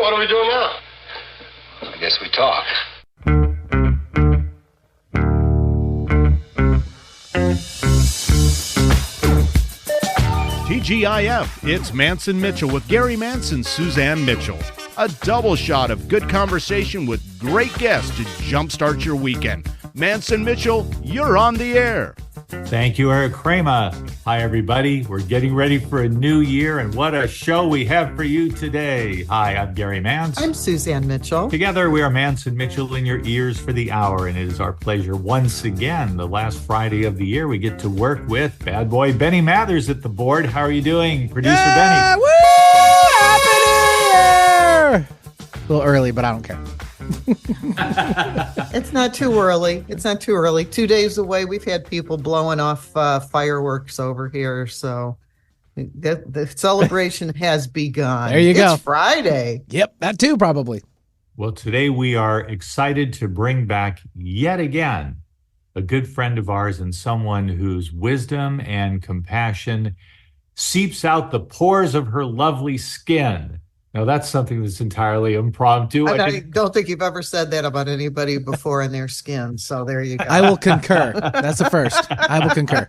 what do we do now? I guess we talk. TGIF, it's Mantz and Mitchell with Gary Mantz and Suzanne Mitchell. A double shot of good conversation with great guests to jumpstart your weekend. Mantz and Mitchell, you're on the air. Thank you, Eric Kramer. Hi, everybody. We're getting ready for a new year, and what a show we have for you today. Hi, I'm Gary Mantz. I'm Suzanne Mitchell. Together, we are Mantz and Mitchell in your ears for the hour, and it is our pleasure once again, the last Friday of the year, we get to work with bad boy Benny Mathers at the board. How are you doing, producer Benny? Woo! Happy New Year! A little early, but I don't care. It's not too early. 2 days away. We've had people blowing off fireworks over here, so the celebration has begun. There you go. It's Friday. Yep, that too, probably. Well, today we are excited to bring back yet again a good friend of ours and someone whose wisdom and compassion seeps out the pores of her lovely skin. Now, that's something that's entirely impromptu. I don't think you've ever said that about anybody before in their skin. So there you go. I will concur. That's the first. I will concur.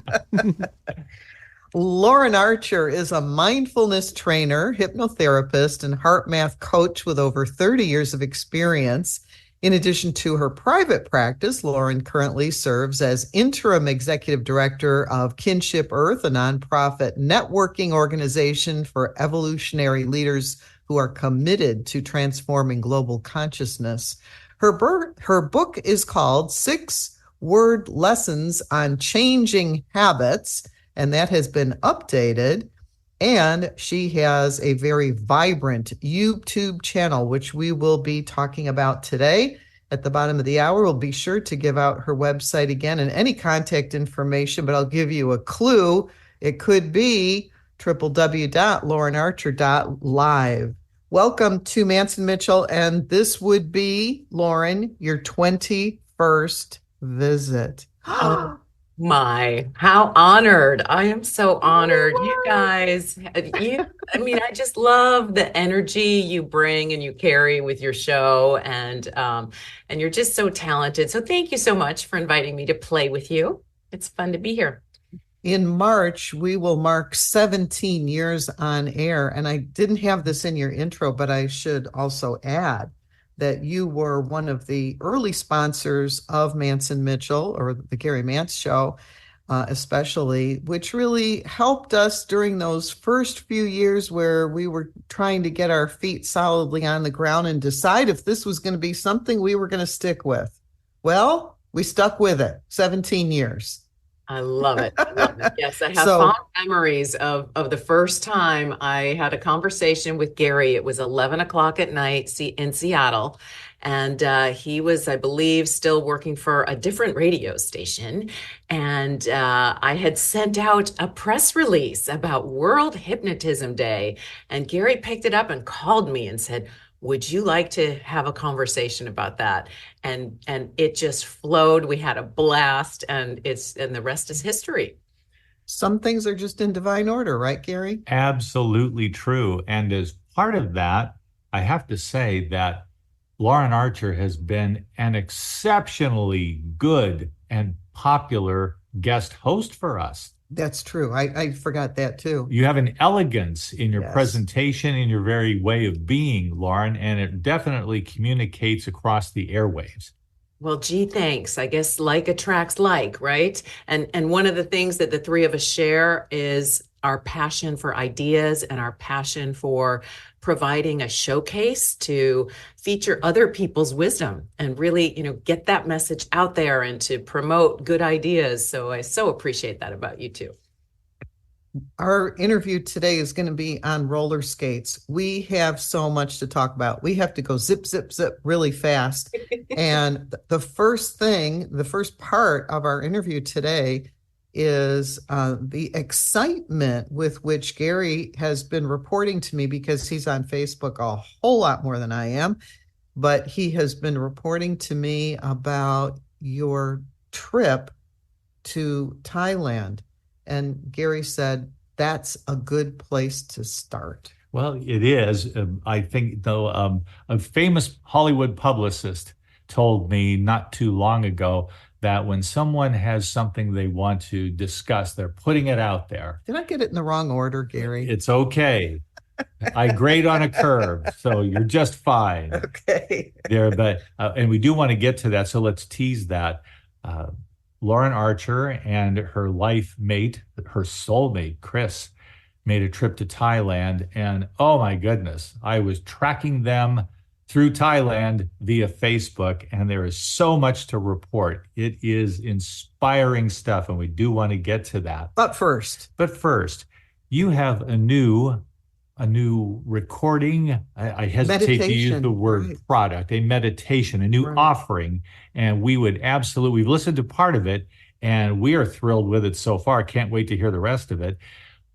Lauren Archer is a mindfulness trainer, hypnotherapist, and heart math coach with over 30 years of experience. In addition to her private practice, Lauren currently serves as interim executive director of Kinship Earth, a nonprofit networking organization for evolutionary leaders who are committed to transforming global consciousness. Her book is called 6-Word Lessons on Changing Habits, and that has been updated. And she has a very vibrant YouTube channel, which we will be talking about today. At the bottom of the hour, we'll be sure to give out her website again and any contact information, but I'll give you a clue. It could be www.laurenarcher.live. Welcome to Mantz and Mitchell, and this would be, Lauren, your 21st visit. Oh my, how honored. I am so honored. You guys, I just love the energy you bring and you carry with your show, and you're just so talented. So thank you so much for inviting me to play with you. It's fun to be here. In March, we will mark 17 years on air. And I didn't have this in your intro, but I should also add that you were one of the early sponsors of Mantz and Mitchell, or the Gary Mantz Show, especially, which really helped us during those first few years where we were trying to get our feet solidly on the ground and decide if this was going to be something we were going to stick with. Well, we stuck with it 17 years. I love it. Yes, I have fond memories of the first time I had a conversation with Gary. It was 11 o'clock at night in Seattle. And he was, I believe, still working for a different radio station. And I had sent out a press release about World Hypnotism Day. And Gary picked it up and called me and said, would you like to have a conversation about that? And it just flowed. We had a blast, and the rest is history. Some things are just in divine order, right, Gary? Absolutely true. And as part of that, I have to say that Lauren Archer has been an exceptionally good and popular guest host for us. That's true. I forgot that too. You have an elegance in your Yes. presentation, in your very way of being, Lauren, and it definitely communicates across the airwaves. Well, gee, thanks. I guess like attracts like, right? And one of the things that the three of us share is our passion for ideas and our passion for providing a showcase to feature other people's wisdom and really, get that message out there and to promote good ideas. So I so appreciate that about you too. Our interview today is going to be on roller skates. We have so much to talk about. We have to go zip, zip, zip really fast. And the first part of our interview today is the excitement with which Gary has been reporting to me, because he's on Facebook a whole lot more than I am, but he has been reporting to me about your trip to Thailand. And Gary said, that's a good place to start. Well, it is. I think, though, a famous Hollywood publicist told me not too long ago that when someone has something they want to discuss, they're putting it out there. Did I get it in the wrong order, Gary? It's okay. I grade on a curve, so you're just fine. Okay. There, but and we do want to get to that, so let's tease that. Lauren Archer and her life mate, her soulmate, Chris, made a trip to Thailand, and oh my goodness, I was tracking them through Thailand via Facebook, and there is so much to report. It is inspiring stuff, and we do want to get to that. But first, you have a new recording. I hesitate to use the word product, a meditation, a new offering, and we would absolutely, we've listened to part of it, and we are thrilled with it so far. Can't wait to hear the rest of it.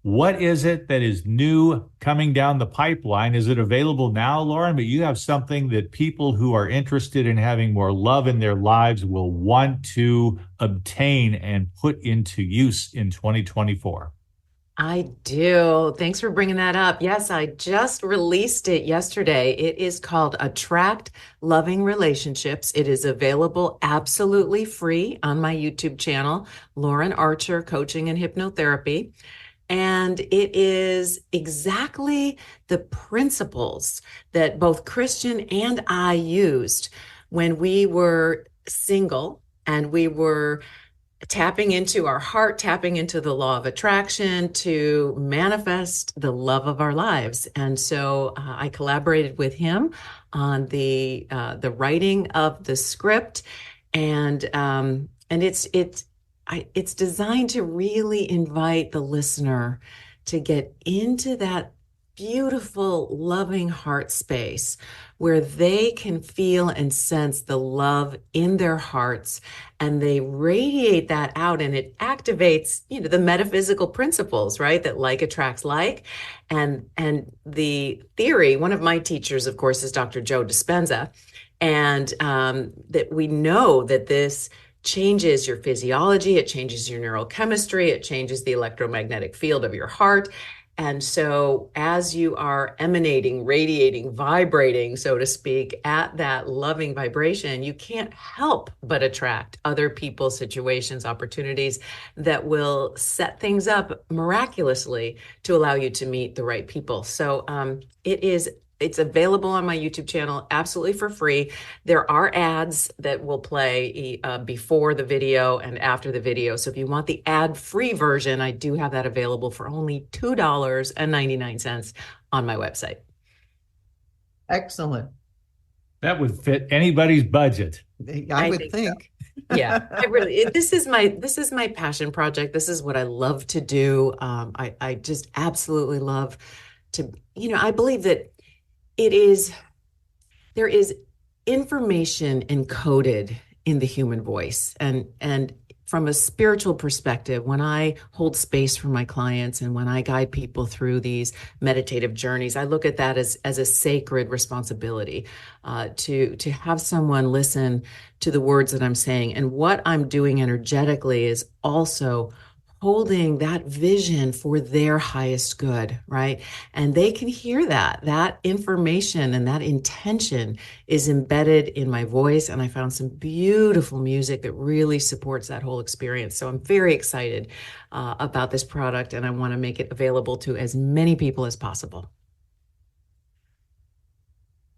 What is it that is new coming down the pipeline? Is it available now, Lauren? But you have something that people who are interested in having more love in their lives will want to obtain and put into use in 2024. I do. Thanks for bringing that up. Yes, I just released it yesterday. It is called Attract Loving Relationships. It is available absolutely free on my YouTube channel, Lauren Archer Coaching and Hypnotherapy. And it is exactly the principles that both Christian and I used when we were single and we were tapping into our heart, tapping into the law of attraction to manifest the love of our lives. And so I collaborated with him on the writing of the script, and it's designed to really invite the listener to get into that beautiful, loving heart space where they can feel and sense the love in their hearts, and they radiate that out, and it activates, the metaphysical principles, right? That like attracts like. And the theory, one of my teachers, of course, is Dr. Joe Dispenza, and that we know that this changes your physiology, it changes your neurochemistry, it changes the electromagnetic field of your heart. And so as you are emanating, radiating, vibrating, so to speak, at that loving vibration, you can't help but attract other people, situations, opportunities that will set things up miraculously to allow you to meet the right people. So it's available on my YouTube channel absolutely for free. There are ads that will play before the video and after the video. So if you want the ad-free version, I do have that available for only $2.99 on my website. Excellent. That would fit anybody's budget. I would think. So. Yeah, this is my passion project. This is what I love to do. I just absolutely love to, I believe that there is information encoded in the human voice. And from a spiritual perspective, when I hold space for my clients and when I guide people through these meditative journeys, I look at that as a sacred responsibility to have someone listen to the words that I'm saying. And what I'm doing energetically is also holding that vision for their highest good, right? And they can hear that information and that intention is embedded in my voice. And I found some beautiful music that really supports that whole experience. So I'm very excited about this product, and I want to make it available to as many people as possible.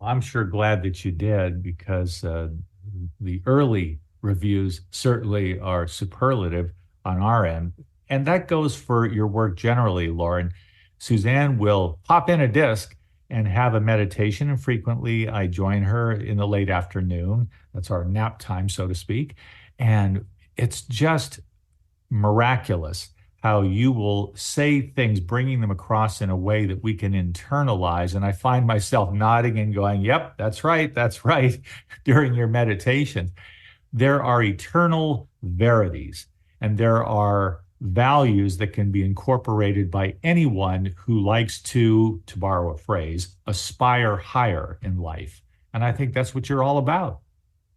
I'm sure glad that you did, because the early reviews certainly are superlative on our end. And that goes for your work generally, Lauren. Suzanne will pop in a disc and have a meditation, and frequently I join her in the late afternoon. That's our nap time, so to speak. And it's just miraculous how you will say things, bringing them across in a way that we can internalize. And I find myself nodding and going, yep, that's right, during your meditation. There are eternal verities, and there are values that can be incorporated by anyone who likes to borrow a phrase, aspire higher in life. And I think that's what you're all about.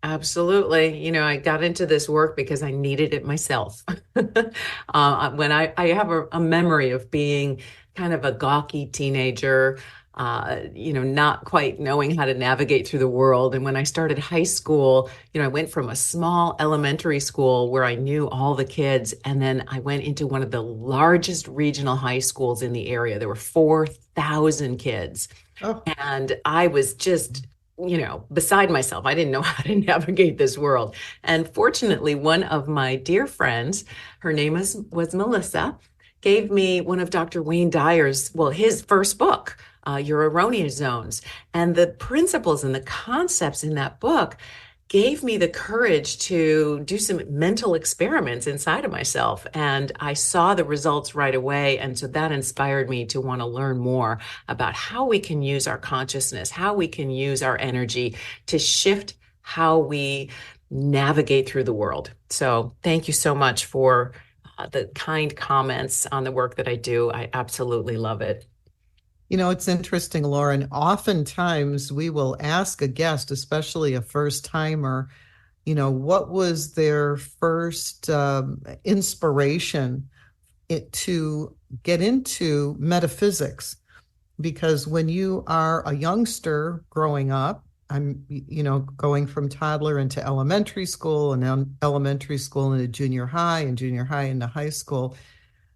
Absolutely. I got into this work because I needed it myself. When I have a memory of being kind of a gawky teenager, not quite knowing how to navigate through the world. And when I started high school, I went from a small elementary school where I knew all the kids. And then I went into one of the largest regional high schools in the area. There were 4,000 kids. Oh, And I was just, beside myself. I didn't know how to navigate this world. And fortunately, one of my dear friends, her name was Melissa, gave me one of Dr. Wayne Dyer's, well, his first book, Your Erroneous Zones. And the principles and the concepts in that book gave me the courage to do some mental experiments inside of myself. And I saw the results right away. And so that inspired me to want to learn more about how we can use our consciousness, how we can use our energy to shift how we navigate through the world. So thank you so much for the kind comments on the work that I do. I absolutely love it. It's interesting, Lauren. Oftentimes we will ask a guest, especially a first timer, what was their first inspiration to get into metaphysics? Because when you are a youngster growing up, I'm, going from toddler into elementary school and then elementary school into junior high and junior high into high school,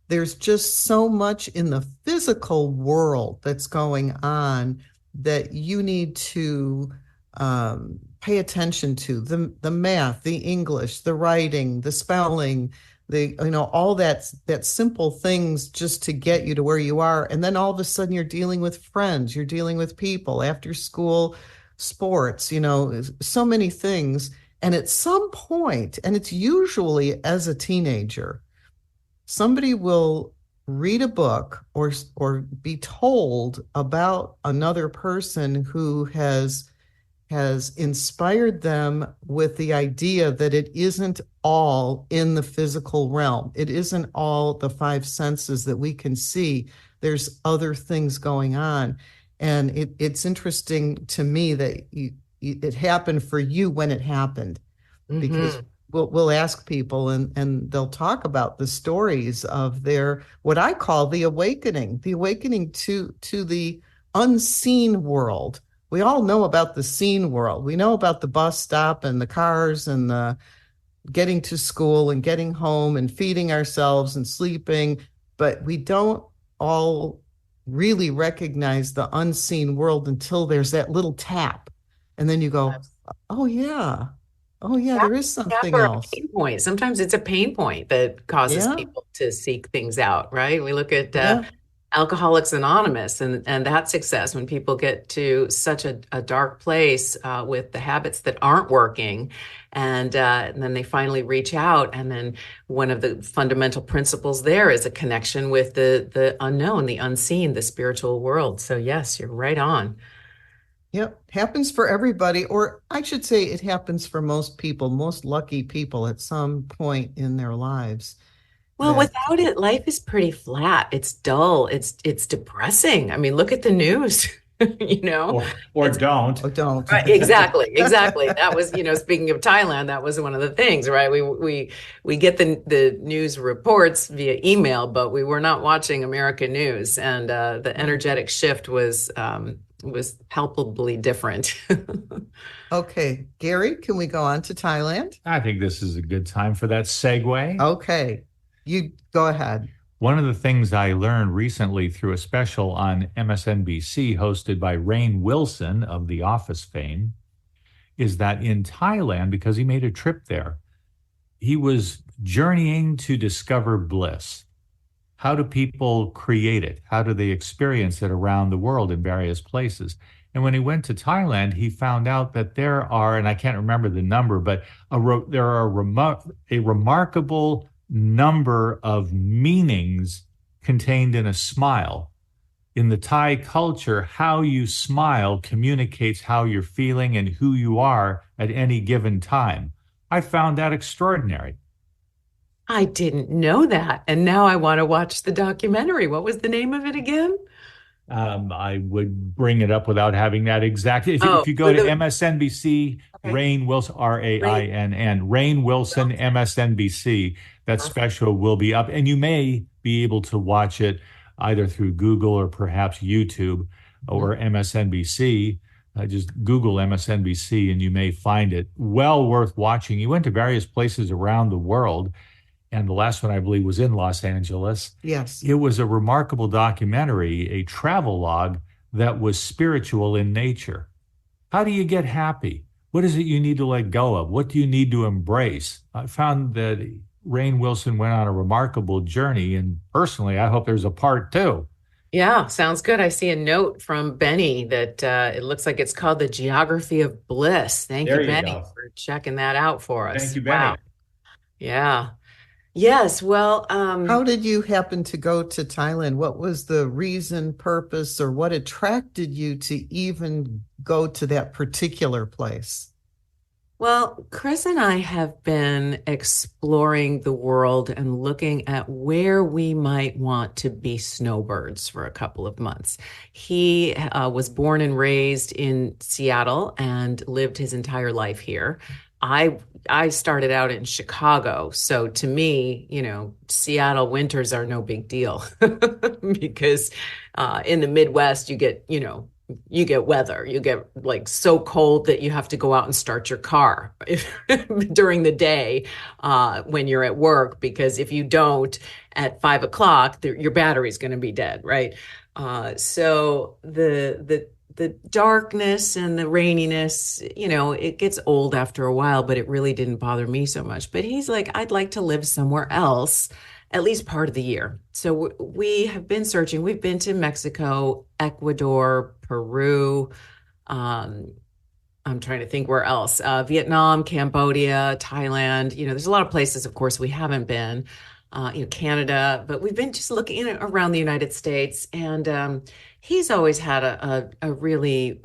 there's just so much in the physical world that's going on that you need to pay attention to the math, the English, the writing, the spelling, all that simple things just to get you to where you are. And then all of a sudden you're dealing with friends, you're dealing with people, after school sports, so many things. And at some point, and it's usually as a teenager, somebody will read a book or be told about another person who has inspired them with the idea that it isn't all in the physical realm. It isn't all the five senses that we can see. There's other things going on. And it's interesting to me that it happened for you when it happened, because we'll ask people and they'll talk about the stories of their, what I call the awakening to the unseen world. We all know about the seen world. We know about the bus stop and the cars and the getting to school and getting home and feeding ourselves and sleeping, but we don't all really recognize the unseen world until there's that little tap. And then you go, oh yeah, there is something else. Pain point. Sometimes it's a pain point that causes people to seek things out, right? We look at Alcoholics Anonymous and that success when people get to such a dark place with the habits that aren't working. And then they finally reach out. And then one of the fundamental principles there is a connection with the unknown, the unseen, the spiritual world. So yes, you're right on. Yep. Happens for everybody, or I should say it happens for most people, most lucky people at some point in their lives. Well, without it, life is pretty flat. It's dull. It's depressing. I mean, look at the news, Or don't. Or don't. Right, exactly. That was, speaking of Thailand, that was one of the things, right? We get the news reports via email, but we were not watching American news, and the energetic shift was palpably different. Okay, Gary, can we go on to Thailand? I think this is a good time for that segue. Okay, you go ahead. One of the things I learned recently through a special on MSNBC hosted by Rainn Wilson of The Office fame is that in Thailand, because he made a trip there, he was journeying to discover bliss. How do people create it? How do they experience it around the world in various places? And when he went to Thailand, he found out that there are, and I can't remember the number, but there are a remarkable number of meanings contained in a smile. In the Thai culture, how you smile communicates how you're feeling and who you are at any given time. I found that extraordinary. I didn't know that. And now I want to watch the documentary. What was the name of it again? I would bring it up without having that exact. If you go for to the MSNBC, okay. Rainn Wilson, Rainn, Rainn Wilson, MSNBC, that special will be up. And you may be able to watch it either through Google or perhaps YouTube or MSNBC. Just Google MSNBC and you may find it. Well worth watching. He went to various places around the world. And the last one, I believe, was in Los Angeles. Yes. It was a remarkable documentary, a travel log that was spiritual in nature. How do you get happy? What is it you need to let go of? What do you need to embrace? I found that Rainn Wilson went on a remarkable journey, and personally, I hope there's a part two. Yeah, sounds good. I see a note from Benny that it looks like it's called The Geography of Bliss. Thank There you, you Benny, go. for checking that out for us. Thank you, Benny. Wow. Yeah. Yes. Well, How did you happen to go to Thailand? What was the reason, purpose, or what attracted you to even go to that particular place? well, Chris and I have been exploring the world and looking at where we might want to be snowbirds for a couple of months. He was born and raised in Seattle and lived his entire life here. I started out in Chicago, so to me, Seattle winters are no big deal because in the Midwest you get weather. You get like so cold that you have to go out and start your car during the day when you're at work, because if you don't at 5 o'clock, your battery's going to be dead, right? So the darkness and the raininess, it gets old after a while, but it really didn't bother me so much. But he's like, I'd like to live somewhere else at least part of the year. So we have been searching. We've been to Mexico, Ecuador, Peru. I'm trying to think where else. Vietnam, Cambodia, Thailand. There's a lot of places, of course, we haven't been. Canada, but we've been just looking around the United States, and he's always had a really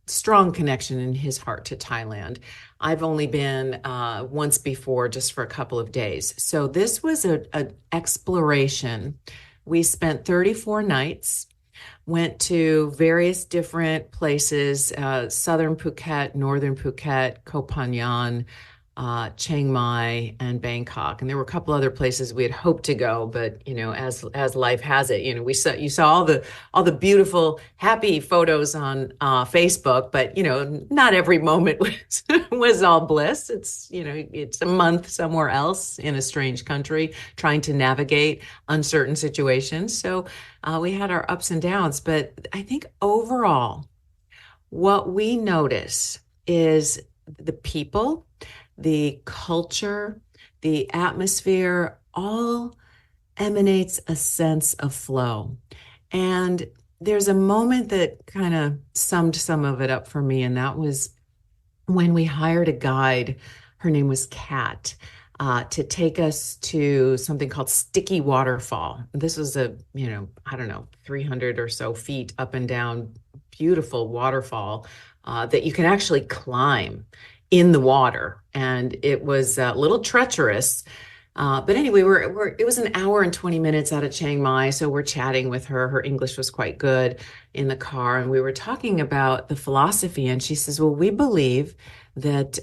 strong connection in his heart to Thailand. I've only been once before, just for a couple of days. So this was an exploration. We spent 34 nights, went to various different places, southern Phuket, northern Phuket, Koh Phangan, Chiang Mai, and Bangkok. And there were a couple other places we had hoped to go, but as life has it, you saw all the beautiful, happy photos on Facebook, but not every moment was all bliss. It's a month somewhere else in a strange country, trying to navigate uncertain situations. So we had our ups and downs, but I think overall, what we notice is the people, the culture, the atmosphere, all emanates a sense of flow. And there's a moment that kind of summed some of it up for me, and that was when we hired a guide. Her name was Kat, to take us to something called Sticky Waterfall. This was 300 or so feet up and down, beautiful waterfall that you can actually climb in the water. And it was a little treacherous. But anyway, it was an hour and 20 minutes out of Chiang Mai. So we're chatting with her. Her English was quite good in the car. And we were talking about the philosophy. And she says, well, we believe that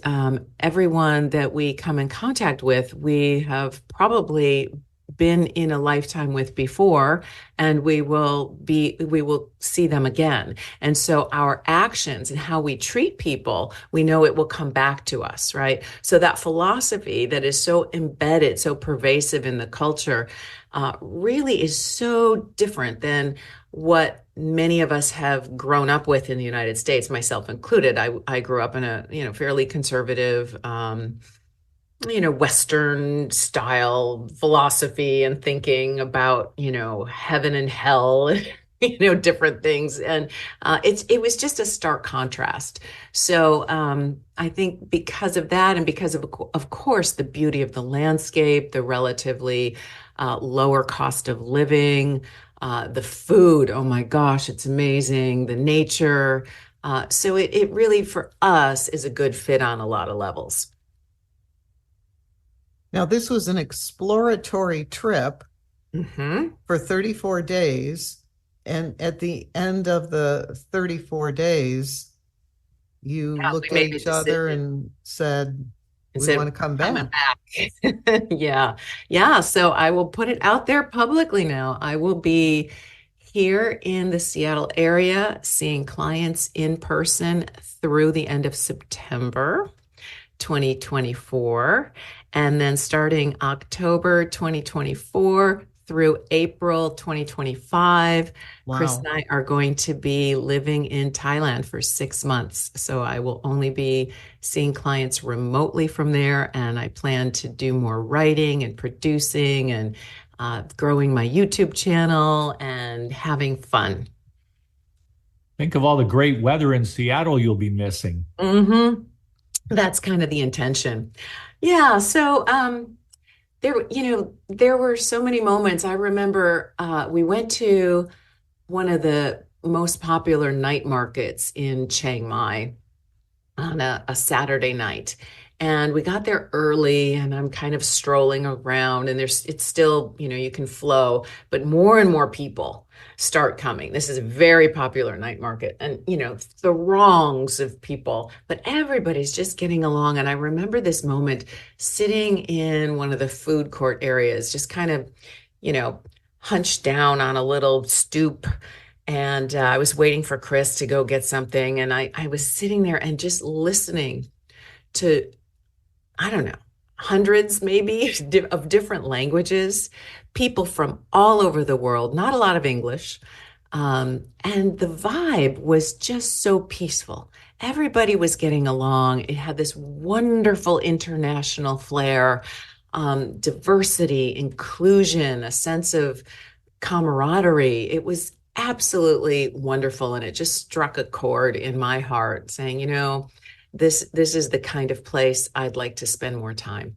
everyone that we come in contact with, we have probably been in a lifetime with before, and we will see them again. And so our actions and how we treat people, we know it will come back to us, right? So that philosophy that is so embedded, so pervasive in the culture, really is so different than what many of us have grown up with in the United States, myself included. I grew up in a fairly conservative Western style philosophy and thinking about, heaven and hell, different things. And it was just a stark contrast. So I think because of that, and because of course, the beauty of the landscape, the relatively lower cost of living, the food, oh my gosh, it's amazing, the nature. So it really, for us, is a good fit on a lot of levels. Now, this was an exploratory trip for 34 days. And at the end of the 34 days, you looked at each other and said, we want to come back. Yeah. Yeah. So I will put it out there publicly now. I will be here in the Seattle area seeing clients in person through the end of September 2024. And then starting October 2024 through April 2025, Wow. Chris and I are going to be living in Thailand for 6 months. So I will only be seeing clients remotely from there. And I plan to do more writing and producing and growing my YouTube channel and having fun. Think of all the great weather in Seattle you'll be missing. Mm-hmm. That's kind of the intention. Yeah. So there were so many moments. I remember we went to one of the most popular night markets in Chiang Mai on a Saturday night. And we got there early and I'm kind of strolling around and it's still, you can flow, but more and more people start coming. This is a very popular night market and, throngs of people, but everybody's just getting along. And I remember this moment sitting in one of the food court areas, just kind of, hunched down on a little stoop. And I was waiting for Chris to go get something. And I was sitting there and just listening to, I don't know, hundreds maybe of different languages, people from all over the world, not a lot of English. And the vibe was just so peaceful. Everybody was getting along. It had this wonderful international flair, diversity, inclusion, a sense of camaraderie. It was absolutely wonderful. And it just struck a chord in my heart saying, this is the kind of place I'd like to spend more time.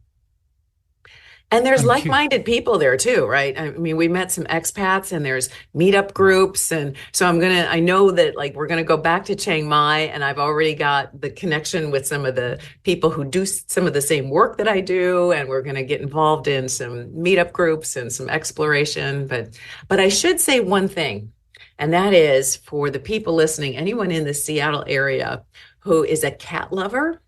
And there's like-minded people there too, right? I mean, we met some expats and there's meetup groups. And so I know that we're going to go back to Chiang Mai and I've already got the connection with some of the people who do some of the same work that I do. And we're going to get involved in some meetup groups and some exploration. But I should say one thing, and that is for the people listening, anyone in the Seattle area who is a cat lover,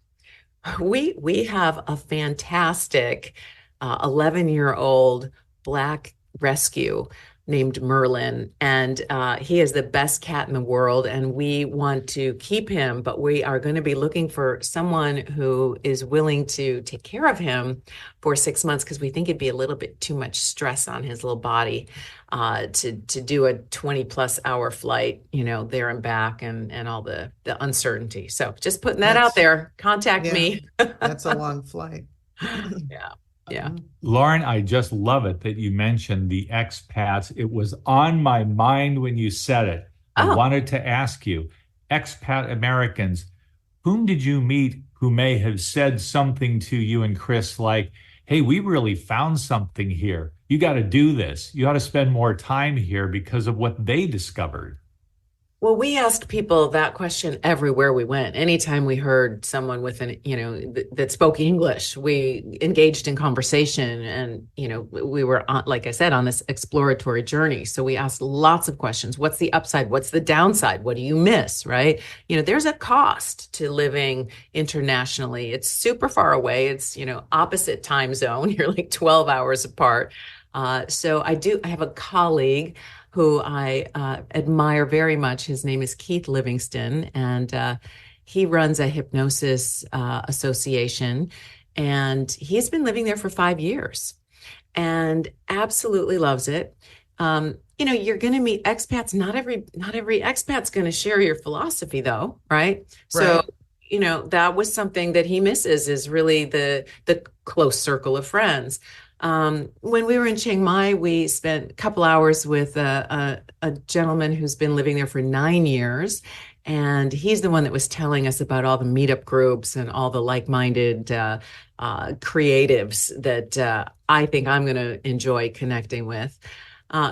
we have a fantastic 11-year-old black rescue named Merlin, and he is the best cat in the world, and we want to keep him, but we are going to be looking for someone who is willing to take care of him for 6 months because we think it'd be a little bit too much stress on his little body to do a 20+ hour flight, there and back and all the uncertainty. So just putting that out there, contact me. That's a long flight. Yeah. Lauren, I just love it that you mentioned the expats. It was on my mind when you said it. I wanted to ask you, expat Americans, whom did you meet who may have said something to you and Chris like, hey, we really found something here. You got to do this. You ought to spend more time here because of what they discovered. Well, we asked people that question everywhere we went. Anytime we heard someone with that spoke English, we engaged in conversation and, we were, like I said, on this exploratory journey. So we asked lots of questions. What's the upside? What's the downside? What do you miss? Right? There's a cost to living internationally. It's super far away. It's, opposite time zone. You're like 12 hours apart. So I have a colleague who I admire very much. His name is Keith Livingston, and he runs a hypnosis association, and he's been living there for 5 years and absolutely loves it. You're going to meet expats. Not every expat's going to share your philosophy, though, right? So, that was something that he misses is really the close circle of friends. When we were in Chiang Mai, we spent a couple hours with a gentleman who's been living there for 9 years. And he's the one that was telling us about all the meetup groups and all the like-minded creatives that I think I'm going to enjoy connecting with.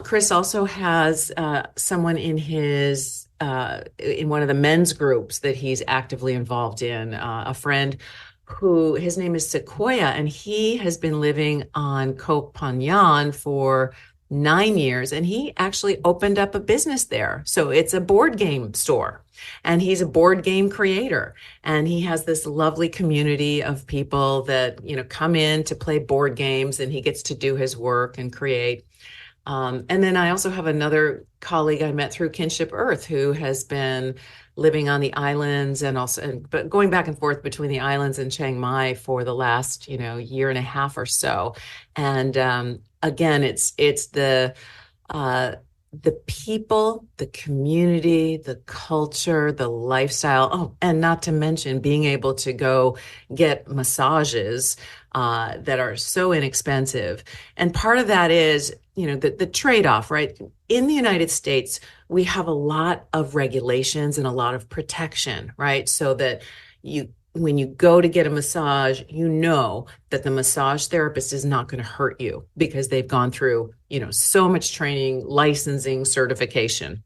Chris also has someone in in one of the men's groups that he's actively involved in, a friend who his name is Sequoia, and he has been living on Koh Phangan for 9 years, and he actually opened up a business there. So it's a board game store, and he's a board game creator, and he has this lovely community of people that, come in to play board games, and he gets to do his work and create. And then I also have another colleague I met through Kinship Earth who has been living on the islands but going back and forth between the islands and Chiang Mai for the last, year and a half or so. And again, it's the people, the community, the culture, the lifestyle. Oh, and not to mention being able to go get massages that are so inexpensive. And part of that is, the trade-off, right? In the United States, we have a lot of regulations and a lot of protection, right? So that when you go to get a massage, that the massage therapist is not going to hurt you because they've gone through, so much training, licensing, certification.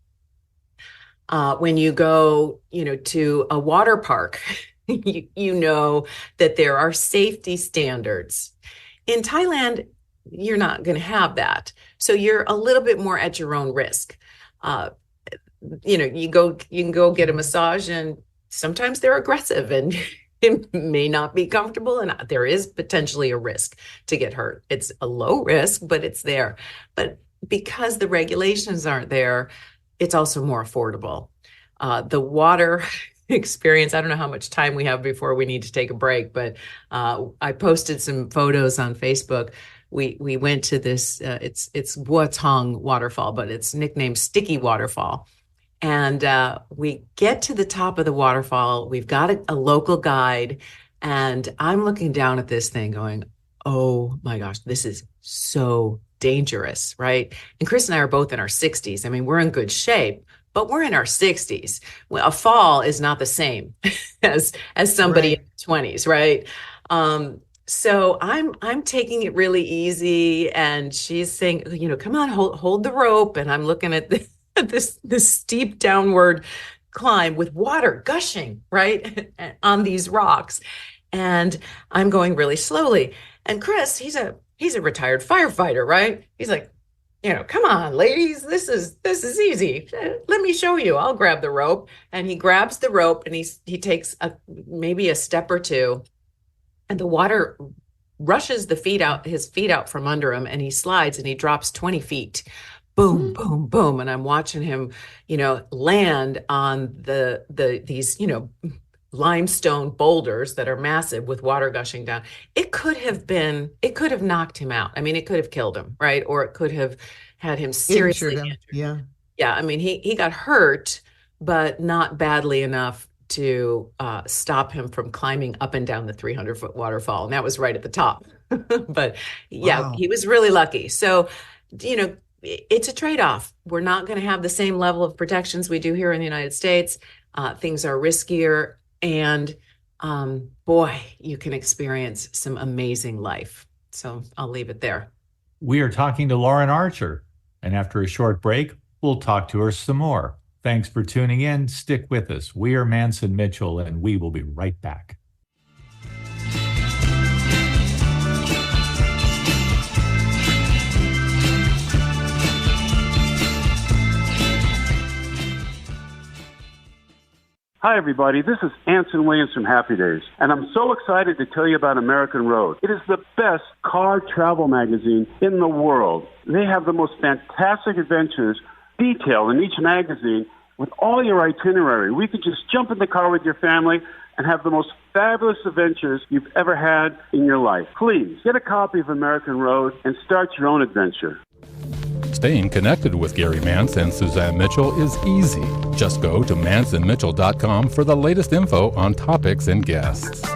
When you go, to a water park, you know that there are safety standards. In Thailand, you're not going to have that. So you're a little bit more at your own risk. You can go get a massage, and sometimes they're aggressive and it may not be comfortable, and there is potentially a risk to get hurt. It's a low risk, but it's there. But because the regulations aren't there, it's also more affordable. The water experience, I don't know how much time we have before we need to take a break, but I posted some photos on Facebook. We went to this, it's Watong waterfall, but it's nicknamed Sticky Waterfall. And we get to the top of the waterfall. We've got a local guide, and I'm looking down at this thing going, oh my gosh, this is so dangerous, right? And Chris and I are both in our 60s. I mean, we're in good shape, but we're in our 60s. Well, a fall is not the same as somebody in their 20s, right? So I'm taking it really easy, and she's saying, come on, hold the rope. And I'm looking at this steep downward climb with water gushing, right, on these rocks. And I'm going really slowly. And Chris, he's a retired firefighter, right? He's like, come on, ladies, this is easy. Let me show you. I'll grab the rope. And he grabs the rope, and he takes maybe a step or two, and the water rushes his feet out from under him, and he slides and he drops 20 feet. Boom, boom, boom. And I'm watching him, land on these, limestone boulders that are massive with water gushing down. It could have knocked him out. I mean, it could have killed him, right? Or it could have had him seriously injured. Yeah. Yeah. I mean, he got hurt, but not badly enough to stop him from climbing up and down the 300-foot waterfall. And that was right at the top. But yeah, wow. He was really lucky. So, it's a trade-off. We're not going to have the same level of protections we do here in the United States. Things are riskier, and boy, you can experience some amazing life. So I'll leave it there. We are talking to Lauren Archer, and after a short break, we'll talk to her some more. Thanks for tuning in. Stick with us. We are Mantz and Mitchell, and we will be right back. Hi, everybody. This is Anson Williams from Happy Days, and I'm so excited to tell you about American Road. It is the best car travel magazine in the world. They have the most fantastic adventures detailed in each magazine with all your itinerary. We could just jump in the car with your family and have the most fabulous adventures you've ever had in your life. Please, get a copy of American Road and start your own adventure. Staying connected with Gary Mantz and Suzanne Mitchell is easy. Just go to mantzandmitchell.com for the latest info on topics and guests.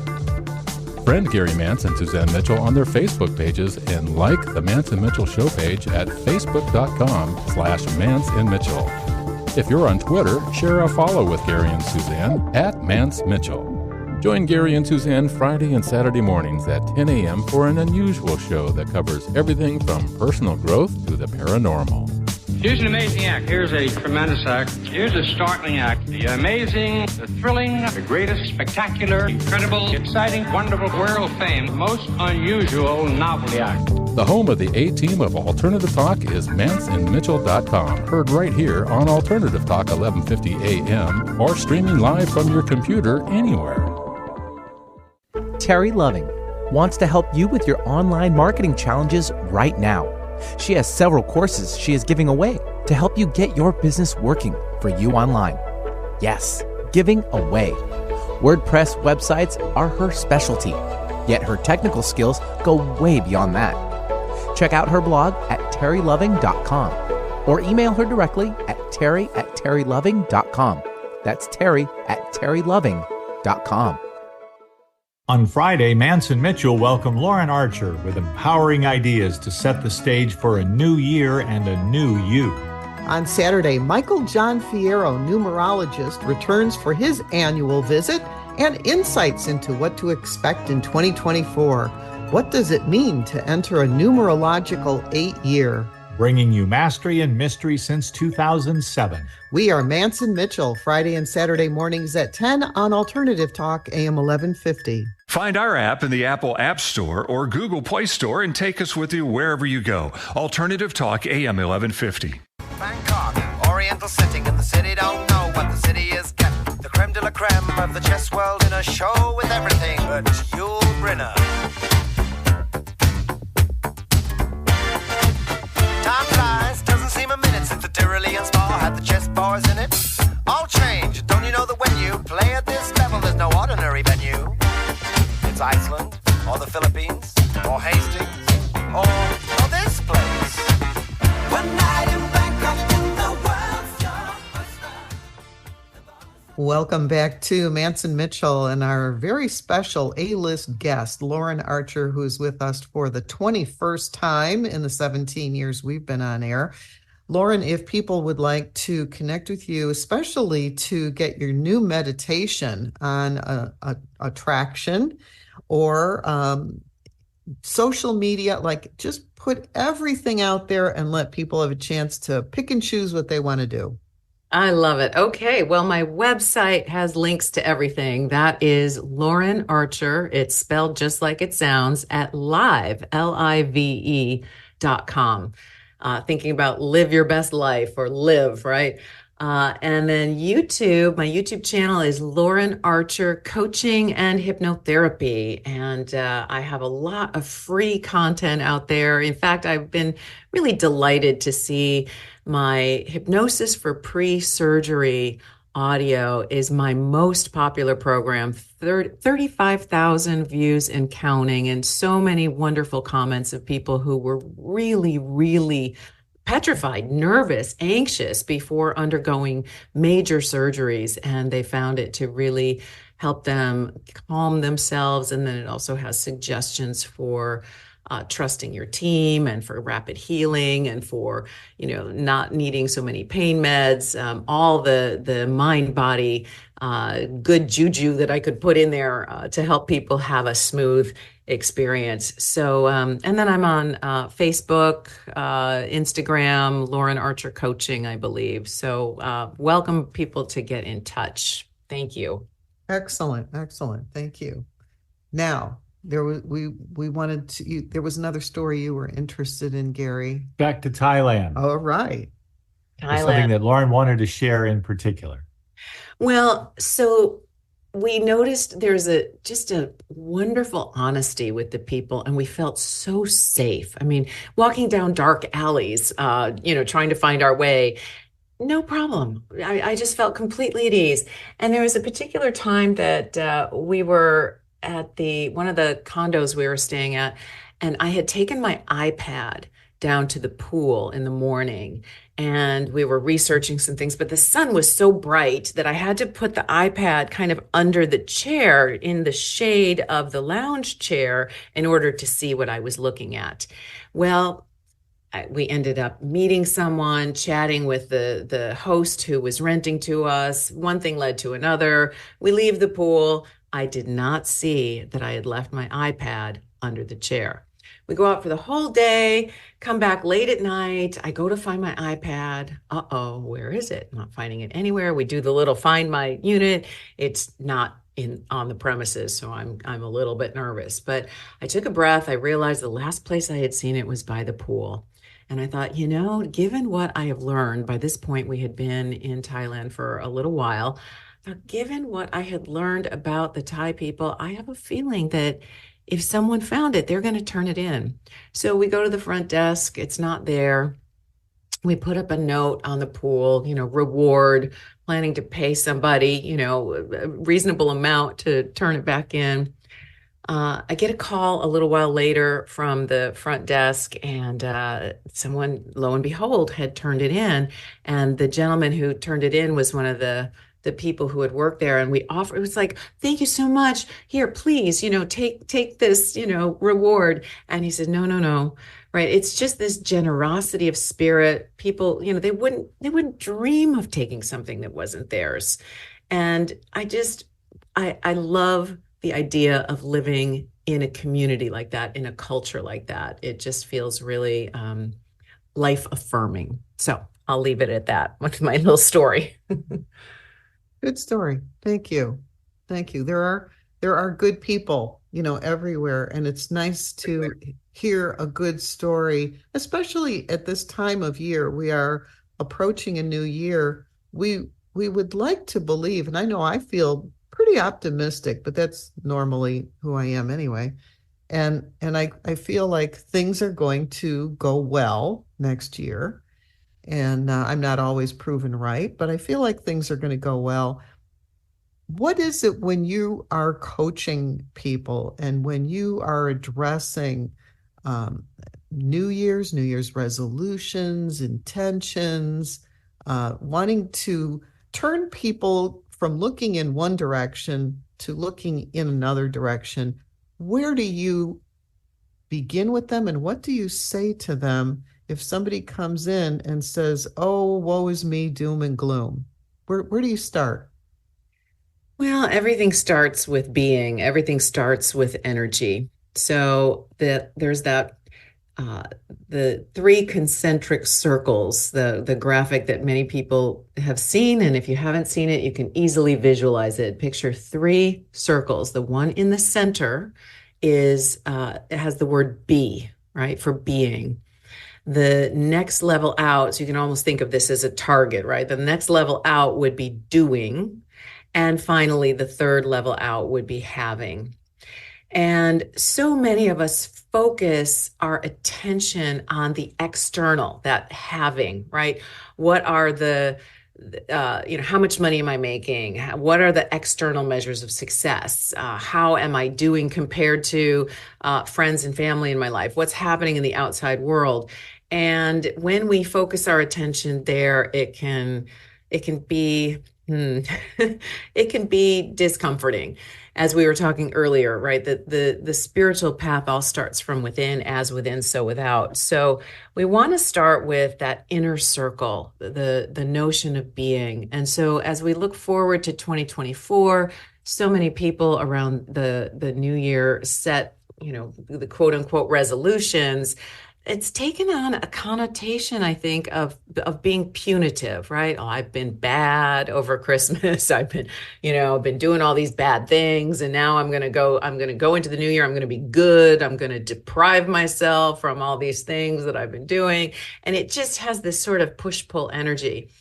Friend Gary Mantz and Suzanne Mitchell on their Facebook pages and like the Mantz and Mitchell show page at facebook.com/MantzandMitchell. If you're on Twitter, share a follow with Gary and Suzanne at Mantz Mitchell. Join Gary and Suzanne Friday and Saturday mornings at 10 a.m. for an unusual show that covers everything from personal growth to the paranormal. Here's an amazing act. Here's a tremendous act. Here's a startling act. The amazing, the thrilling, the greatest, spectacular, incredible, exciting, wonderful, world fame, most unusual novelty act. The home of the A-Team of Alternative Talk is mantsandmitchell.com. Heard right here on Alternative Talk 1150 AM or streaming live from your computer anywhere. Terry Loving wants to help you with your online marketing challenges right now. She has several courses she is giving away to help you get your business working for you online. Yes, giving away. WordPress websites are her specialty, yet her technical skills go way beyond that. Check out her blog at terryloving.com or email her directly at terry@terryloving.com. That's terry@terryloving.com. On Friday, Mantz and Mitchell welcome Lauren Archer with empowering ideas to set the stage for a new year and a new you. On Saturday, Michael John Fierro, numerologist, returns for his annual visit and insights into what to expect in 2024. What does it mean to enter a numerological 8-year? Bringing you mastery and mystery since 2007. We are Mantz and Mitchell, Friday and Saturday mornings at 10 on Alternative Talk, AM 1150. Find our app in the Apple App Store or Google Play Store and take us with you wherever you go. Alternative Talk, AM 1150. Bangkok, Oriental sitting in the city, don't know what the city is kept. The creme de la creme of the chess world in a show with everything but Yul Brynner. Time flies, doesn't seem a minute since the Tyrolean spa had the chess bars in it. All change, don't you know that when you play at this level, there's no ordinary venue? It's Iceland, or the Philippines, or Hastings, or this place. One night in Bangkok in the world's Welcome back to Mantz and Mitchell and our very special A-list guest, Lauren Archer, who's with us for the 21st time in the 17 years we've been on air. Lauren, if people would like to connect with you, especially to get your new meditation on attraction or social media, like just put everything out there and let people have a chance to pick and choose what they want to do. I love it. Okay. Well, my website has links to everything. That is Lauren Archer. It's spelled just like it sounds at live.com. Thinking about live your best life or live, right? And then YouTube, my YouTube channel is Lauren Archer Coaching and Hypnotherapy. And I have a lot of free content out there. In fact, I've been really delighted to see my hypnosis for pre-surgery audio is my most popular program, 35,000 views and counting, and so many wonderful comments of people who were really, really petrified, nervous, anxious before undergoing major surgeries. And they found it to really help them calm themselves. And then it also has suggestions for trusting your team and for rapid healing and for, not needing so many pain meds, all the mind body good juju that I could put in there to help people have a smooth experience. So, and then I'm on Facebook, Instagram, Lauren Archer Coaching, I believe. So welcome people to get in touch. Thank you. Excellent. Thank you. Now, there was there was another story you were interested in, Gary. Back to Thailand. All right. Thailand. Something that Lauren wanted to share in particular. Well, so we noticed there's just a wonderful honesty with the people, and we felt so safe. I mean, walking down dark alleys, trying to find our way, no problem. I just felt completely at ease. And there was a particular time that we were at one of the condos we were staying at, and I had taken my iPad down to the pool in the morning, and we were researching some things, but the sun was so bright that I had to put the iPad kind of under the chair in the shade of the lounge chair in order to see what I was looking at. Well, we ended up meeting someone, chatting with the host who was renting to us. One thing led to another. We leave the pool. I did not see that I had left my iPad under the chair. We go out for the whole day, come back late at night. I go to find my iPad. Uh-oh, where is it? Not finding it anywhere. We do the little find my unit. It's not on the premises, so I'm a little bit nervous. But I took a breath. I realized the last place I had seen it was by the pool. And I thought, given what I have learned, by this point we had been in Thailand for a little while, given what I had learned about the Thai people, I have a feeling that if someone found it, they're going to turn it in. So we go to the front desk. It's not there. We put up a note on the pool, reward, planning to pay somebody, a reasonable amount to turn it back in. I get a call a little while later from the front desk, and someone, lo and behold, had turned it in. And the gentleman who turned it in was one of the people who had worked there. And it was like, thank you so much. Here, please, take this, reward. And he said, no. Right. It's just this generosity of spirit. People, they wouldn't dream of taking something that wasn't theirs. And I love the idea of living in a community like that, in a culture like that. It just feels really life affirming. So I'll leave it at that with my little story. Good story. Thank you. There are good people, everywhere. And it's nice to hear a good story, especially at this time of year. We are approaching a new year. We would like to believe, and I know I feel pretty optimistic, but that's normally who I am anyway. And I feel like things are going to go well next year. And I'm not always proven right, but I feel like things are going to go well. What is it when you are coaching people and when you are addressing New Year's resolutions, intentions, wanting to turn people from looking in one direction to looking in another direction? Where do you begin with them, and what do you say to them if somebody comes in and says, oh, woe is me, doom and gloom? Where do you start? Well, everything starts with being. Everything starts with energy. So there's that the three concentric circles, the graphic that many people have seen. And if you haven't seen it, you can easily visualize it. Picture three circles. The one in the center it has the word be, right, for being. The next level out, so you can almost think of this as a target, right? The next level out would be doing. And finally, the third level out would be having. And so many of us focus our attention on the external, that having, right? What are how much money am I making? What are the external measures of success? How am I doing compared to friends and family in my life? What's happening in the outside world? And when we focus our attention there, it can be it can be discomforting. As we were talking earlier, right? The spiritual path all starts from within, as within, so without. So we want to start with that inner circle, the notion of being. And so as we look forward to 2024, so many people around the new year set, the quote unquote resolutions. It's taken on a connotation, I think, of being punitive, right? Oh, I've been bad over Christmas. I've been doing all these bad things, and now I'm going to go into the new year. I'm going to be good. I'm going to deprive myself from all these things that I've been doing. And it just has this sort of push-pull energy.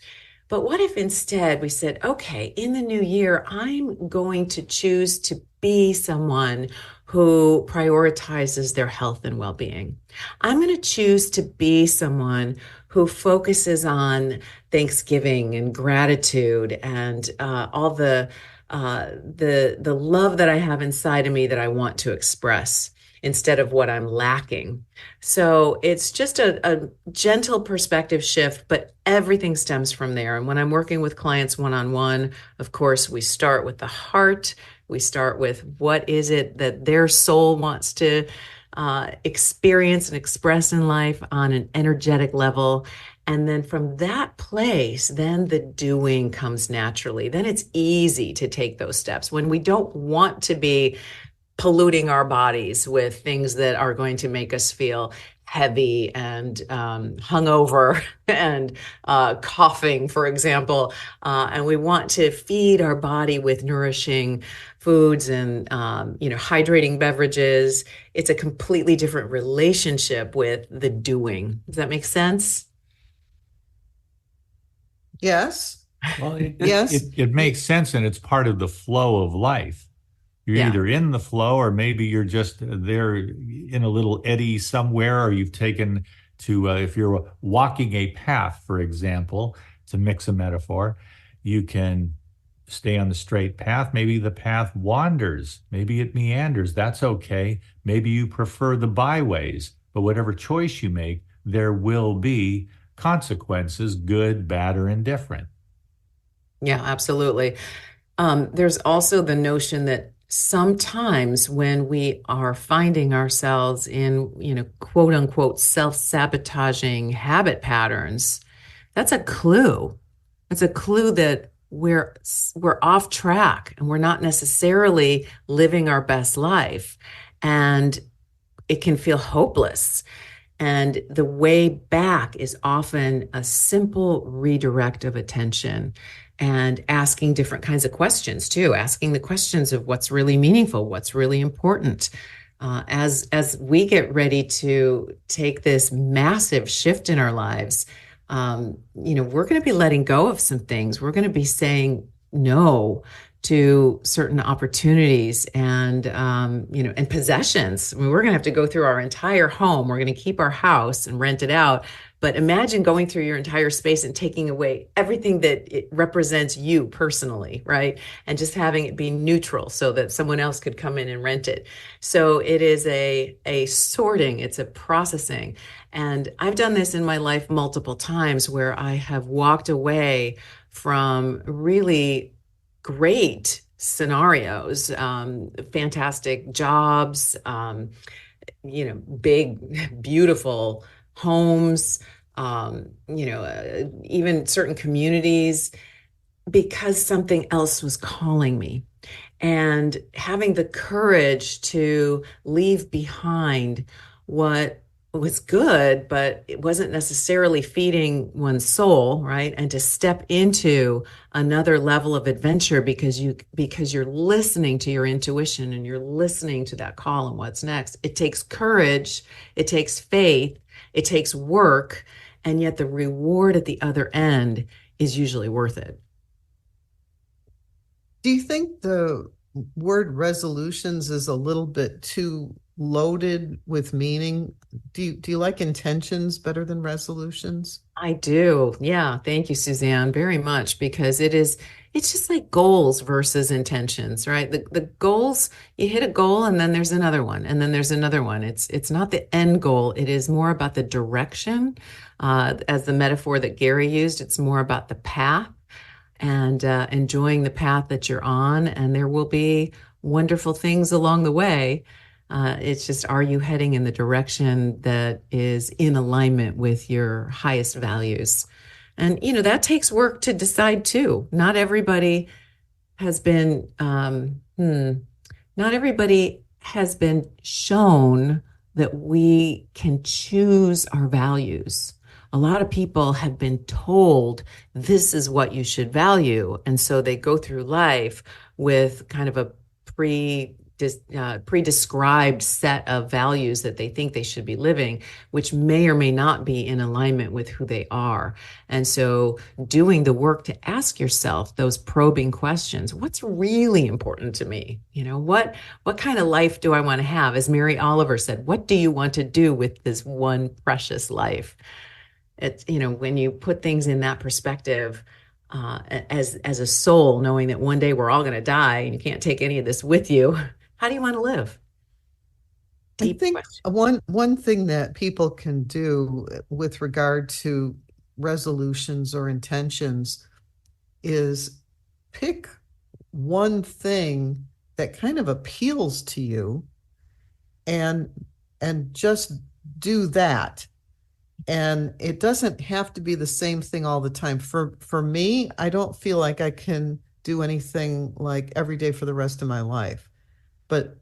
But what if instead we said, okay, in the new year, I'm going to choose to be someone who prioritizes their health and well-being. I'm going to choose to be someone who focuses on Thanksgiving and gratitude and all the love that I have inside of me that I want to express instead of what I'm lacking. So it's just a gentle perspective shift, but everything stems from there. And when I'm working with clients one-on-one, of course, we start with the heart. We start with what is it that their soul wants to experience and express in life on an energetic level. And then from that place, then the doing comes naturally. Then it's easy to take those steps. When we don't want to be polluting our bodies with things that are going to make us feel heavy and hungover and coughing, for example. And we want to feed our body with nourishing foods and hydrating beverages. It's a completely different relationship with the doing. Does that make sense? Yes. Well, Yes. it makes sense, and it's part of the flow of life. You're either in the flow, or maybe you're just there in a little eddy somewhere, or you've taken to, if you're walking a path, for example, to mix a metaphor, you can stay on the straight path. Maybe the path wanders. Maybe it meanders. That's okay. Maybe you prefer the byways, but whatever choice you make, there will be consequences, good, bad, or indifferent. Yeah, absolutely. There's also the notion that sometimes when we are finding ourselves in, quote unquote, self-sabotaging habit patterns, that's a clue. It's a clue that we're off track and we're not necessarily living our best life. And it can feel hopeless. And the way back is often a simple redirect of attention and asking different kinds of questions too, asking the questions of what's really meaningful, what's really important. As we get ready to take this massive shift in our lives, we're going to be letting go of some things. We're going to be saying no to certain opportunities and possessions. I mean, we're going to have to go through our entire home. We're going to keep our house and rent it out. But imagine going through your entire space and taking away everything that it represents you personally, right? And just having it be neutral so that someone else could come in and rent it. So it is a sorting, it's a processing. And I've done this in my life multiple times where I have walked away from really great scenarios, fantastic jobs, big, beautiful homes, even certain communities, because something else was calling me. And having the courage to leave behind what was good, but it wasn't necessarily feeding one's soul, right? And to step into another level of adventure because you're listening to your intuition and you're listening to that call and what's next. It takes courage, it takes faith, it takes work, and yet the reward at the other end is usually worth it. Do you think the word resolutions is a little bit too loaded with meaning? Do you like intentions better than resolutions? I do. Yeah. Thank you, Suzanne, very much, because it's just like goals versus intentions, right? The goals, you hit a goal and then there's another one and then there's another one. It's not the end goal. It is more about the direction. As the metaphor that Gary used, it's more about the path and enjoying the path that you're on. And there will be wonderful things along the way. It's just, are you heading in the direction that is in alignment with your highest values? And, that takes work to decide too. Not everybody has been, not everybody has been shown that we can choose our values. A lot of people have been told this is what you should value. And so they go through life with kind of a pre-described set of values that they think they should be living, which may or may not be in alignment with who they are. And so doing the work to ask yourself those probing questions, what's really important to me? What kind of life do I want to have? As Mary Oliver said, what do you want to do with this one precious life? It's, when you put things in that perspective, as a soul, knowing that one day we're all going to die and you can't take any of this with you, how do you want to live? I think one thing that people can do with regard to resolutions or intentions is pick one thing that kind of appeals to you and just do that. And it doesn't have to be the same thing all the time. For me, I don't feel like I can do anything like every day for the rest of my life. but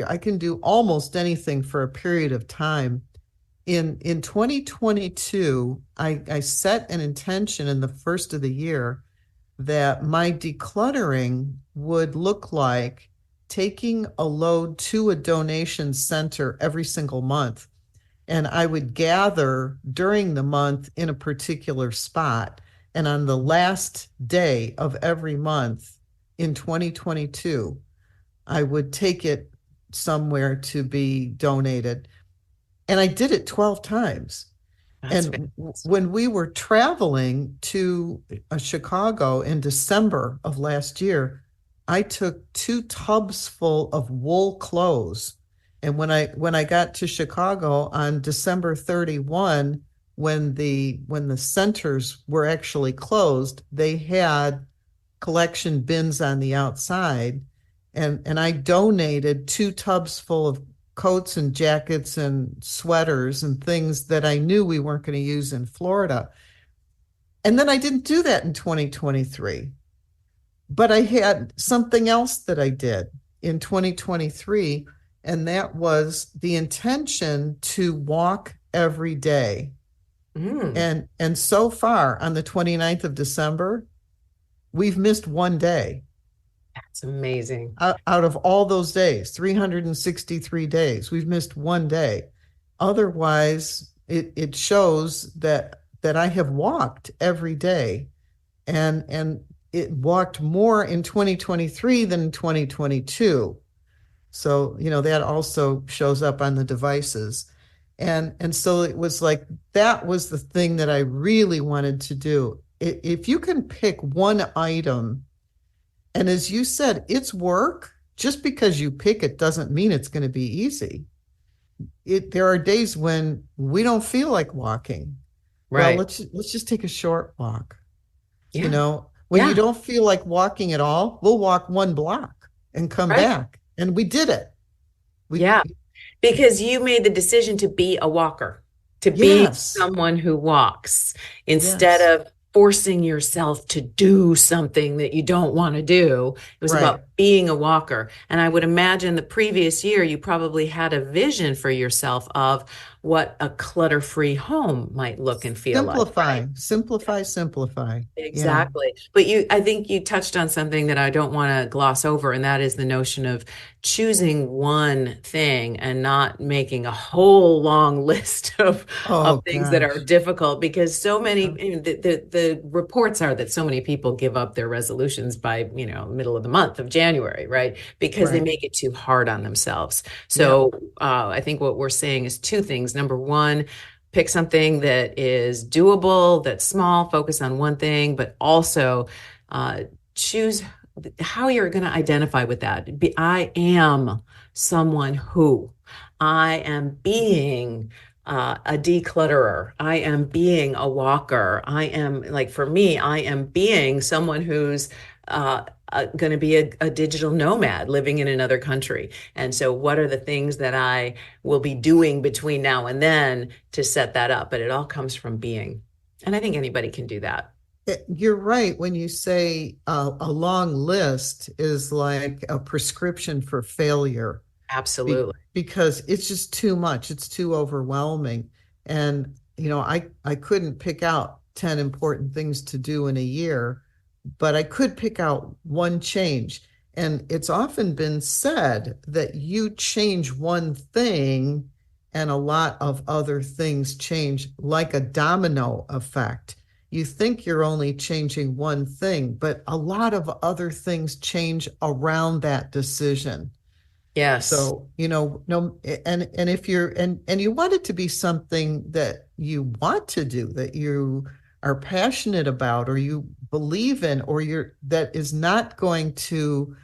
I can do almost anything for a period of time. In 2022, I set an intention in the first of the year that my decluttering would look like taking a load to a donation center every single month. And I would gather during the month in a particular spot. And on the last day of every month in 2022, I would take it somewhere to be donated. And I did it 12 times. That's and when we were traveling to Chicago in December of last year, I took 2 tubs full of wool clothes. And when I got to Chicago on December 31, when the centers were actually closed, they had collection bins on the outside. And I donated 2 tubs full of coats and jackets and sweaters and things that I knew we weren't going to use in Florida. And then I didn't do that in 2023. But I had something else that I did in 2023, and that was the intention to walk every day. And so far on the 29th of December, we've missed one day. That's amazing. Out of all those days, 363 days, we've missed one day. Otherwise, it shows that I have walked every day, and it walked more in 2023 than in 2022. So, that also shows up on the devices. And so it was like, that was the thing that I really wanted to do. If you can pick one item, and as you said, it's work. Just because you pick it doesn't mean it's going to be easy. There are days when we don't feel like walking. Right. Well, let's just take a short walk. Yeah. When you don't feel like walking at all, we'll walk 1 block and come back. And we did it. Because you made the decision to be a walker, to be someone who walks instead of forcing yourself to do something that you don't want to do. It was about being a walker. And I would imagine the previous year, you probably had a vision for yourself of what a clutter-free home might look and feel like. Right? Simplify. Exactly. Yeah. But I think you touched on something that I don't want to gloss over, and that is the notion of choosing one thing and not making a whole long list of things that are difficult, because so many, the reports are that so many people give up their resolutions by, middle of the month of January, right? Because they make it too hard on themselves. So I think what we're saying is 2 things. Number one, pick something that is doable, that's small, focus on one thing, but also choose how you're going to identify with that. I am someone who, I am being a declutterer. I am being a walker. I am, for me, I am being someone who's going to be a digital nomad living in another country. And so what are the things that I will be doing between now and then to set that up? But it all comes from being. And I think anybody can do that. You're right when you say a long list is like a prescription for failure. Absolutely. Because it's just too much. It's too overwhelming. And, I couldn't pick out 10 important things to do in a year, but I could pick out one change. And it's often been said that you change one thing and a lot of other things change, like a domino effect. You think you're only changing one thing, but a lot of other things change around that decision. Yes. So, and if and you want it to be something that you want to do, that you are passionate about, or you believe in, or that is not going to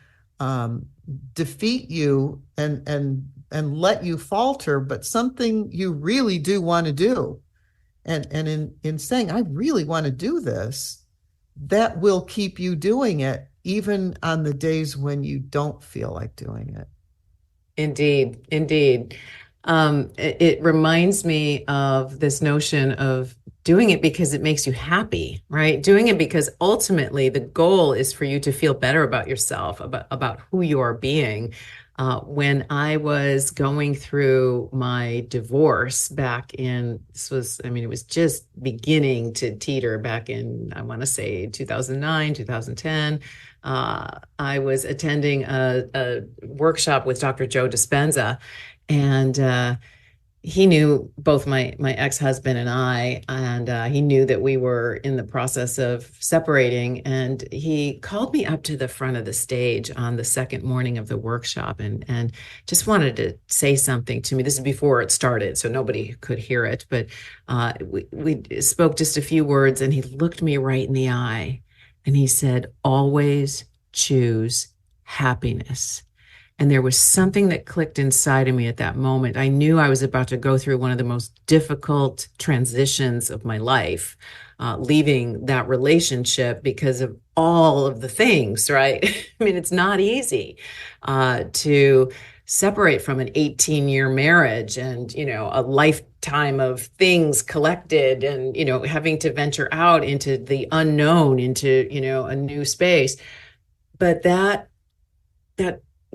defeat you and let you falter, but something you really do want to do. And in saying, I really want to do this, that will keep you doing it, even on the days when you don't feel like doing it. Indeed. It reminds me of this notion of doing it because it makes you happy, right? Doing it because ultimately the goal is for you to feel better about yourself, about who you are being. When I was going through my divorce back in, it was just beginning to teeter back in, I want to say 2009, 2010. I was attending a workshop with Dr. Joe Dispenza, and he knew both my ex-husband and I, and he knew that we were in the process of separating. And he called me up to the front of the stage on the second morning of the workshop and just wanted to say something to me. This is before it started, so nobody could hear it. But we spoke just a few words, and he looked me right in the eye, and he said, "Always choose happiness." And there was something that clicked inside of me at that moment. I knew I was about to go through one of the most difficult transitions of my life, leaving that relationship because of all of the things, right? I mean, it's not easy to separate from an 18-year marriage and, a lifetime of things collected and, having to venture out into the unknown, into, a new space. But that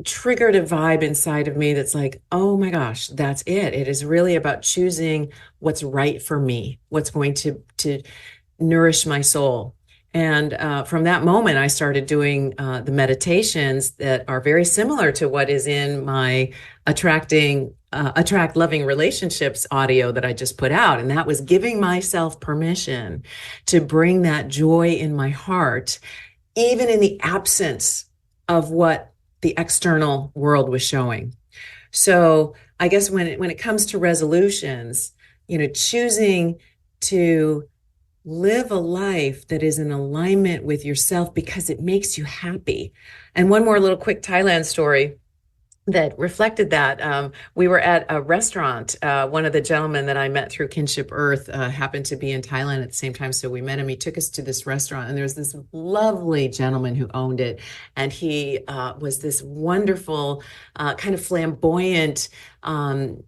triggered a vibe inside of me that's like, oh my gosh, that's it. It is really about choosing what's right for me, what's going to nourish my soul. And from that moment, I started doing the meditations that are very similar to what is in my Attract Loving Relationships audio that I just put out. And that was giving myself permission to bring that joy in my heart, even in the absence of what the external world was showing. So I guess when it comes to resolutions, choosing to live a life that is in alignment with yourself because it makes you happy. And one more little quick Thailand story that reflected that. We were at a restaurant. One of the gentlemen that I met through Kinship Earth happened to be in Thailand at the same time. So we met him. He took us to this restaurant, and there was this lovely gentleman who owned it. And he was this wonderful, kind of flamboyant, non-binary.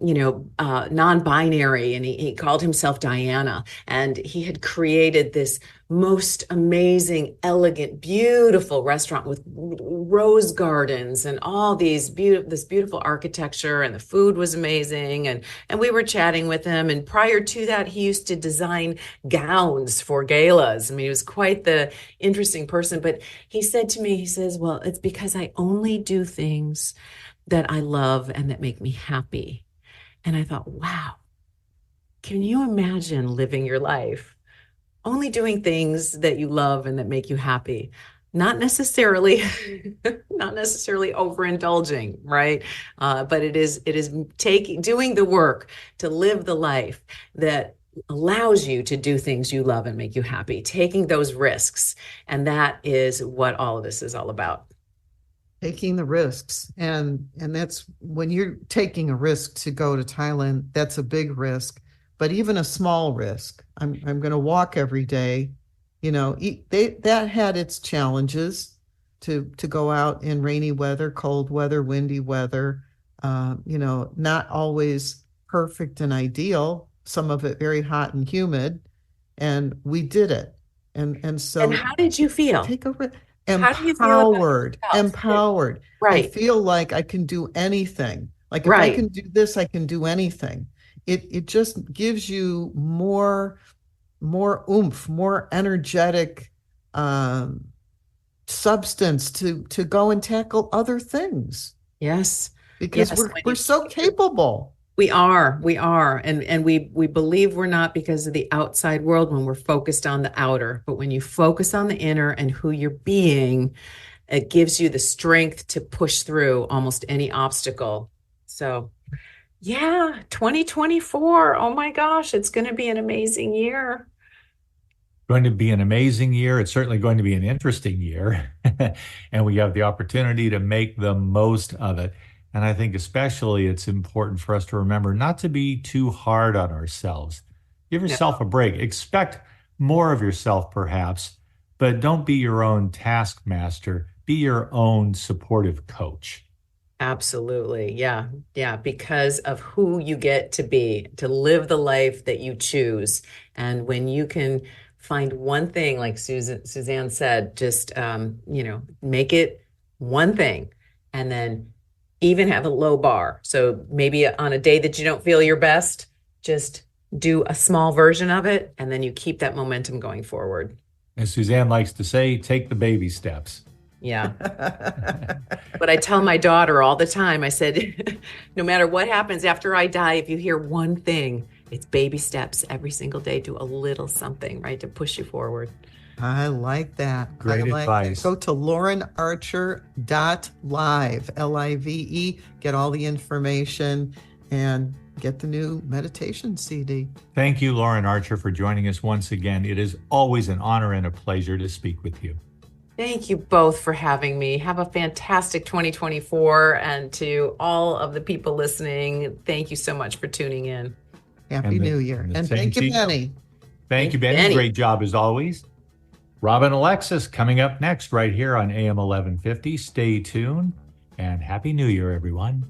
And he called himself Diana. And he had created this most amazing, elegant, beautiful restaurant with rose gardens and all this beautiful architecture, and the food was amazing. And we were chatting with him. And prior to that, he used to design gowns for galas. I mean, he was quite the interesting person. But he said to me, he says, well, it's because I only do things that I love and that make me happy. And I thought, wow, can you imagine living your life only doing things that you love and that make you happy? Not necessarily overindulging, right? But it is doing the work to live the life that allows you to do things you love and make you happy, taking those risks. And that is what all of this is all about. Taking the risks. And that's when you're taking a risk to go to Thailand, that's a big risk. But even a small risk, I'm going to walk every day. That had its challenges to go out in rainy weather, cold weather, windy weather. Not always perfect and ideal. Some of it very hot and humid, and we did it. And so. And how did you feel? Take a risk. Empowered. I Right. feel like I can do anything. Like if I can do this, I can do anything. It just gives you more oomph, more energetic substance to go and tackle other things. Yes. Because we're so capable. We are. And we believe we're not because of the outside world when we're focused on the outer. But when you focus on the inner and who you're being, it gives you the strength to push through almost any obstacle. So yeah, 2024. Oh my gosh, it's going to be an amazing year. Going to be an amazing year. It's certainly going to be an interesting year. And we have the opportunity to make the most of it. And I think especially it's important for us to remember not to be too hard on ourselves. Give yourself a break. Expect more of yourself, perhaps, but don't be your own taskmaster. Be your own supportive coach. Absolutely. Yeah. Because of who you get to be, to live the life that you choose. And when you can find one thing, like Suzanne said, just, make it one thing and then even have a low bar. So maybe on a day that you don't feel your best, just do a small version of it, and then you keep that momentum going forward. As Suzanne likes to say, take the baby steps. Yeah. But I tell my daughter all the time, I said, no matter what happens after I die, if you hear one thing, it's baby steps every single day. Do a little something, right, to push you forward. I like that. Great advice. Go to laurenarcher.live, Live. Get all the information and get the new meditation CD. Thank you, Lauren Archer, for joining us once again. It is always an honor and a pleasure to speak with you. Thank you both for having me. Have a fantastic 2024. And to all of the people listening, thank you so much for tuning in. Happy New Year. And thank you, Benny. Thank you, Benny. Great job as always. Robin Alexis coming up next right here on AM 1150. Stay tuned and Happy New Year, everyone.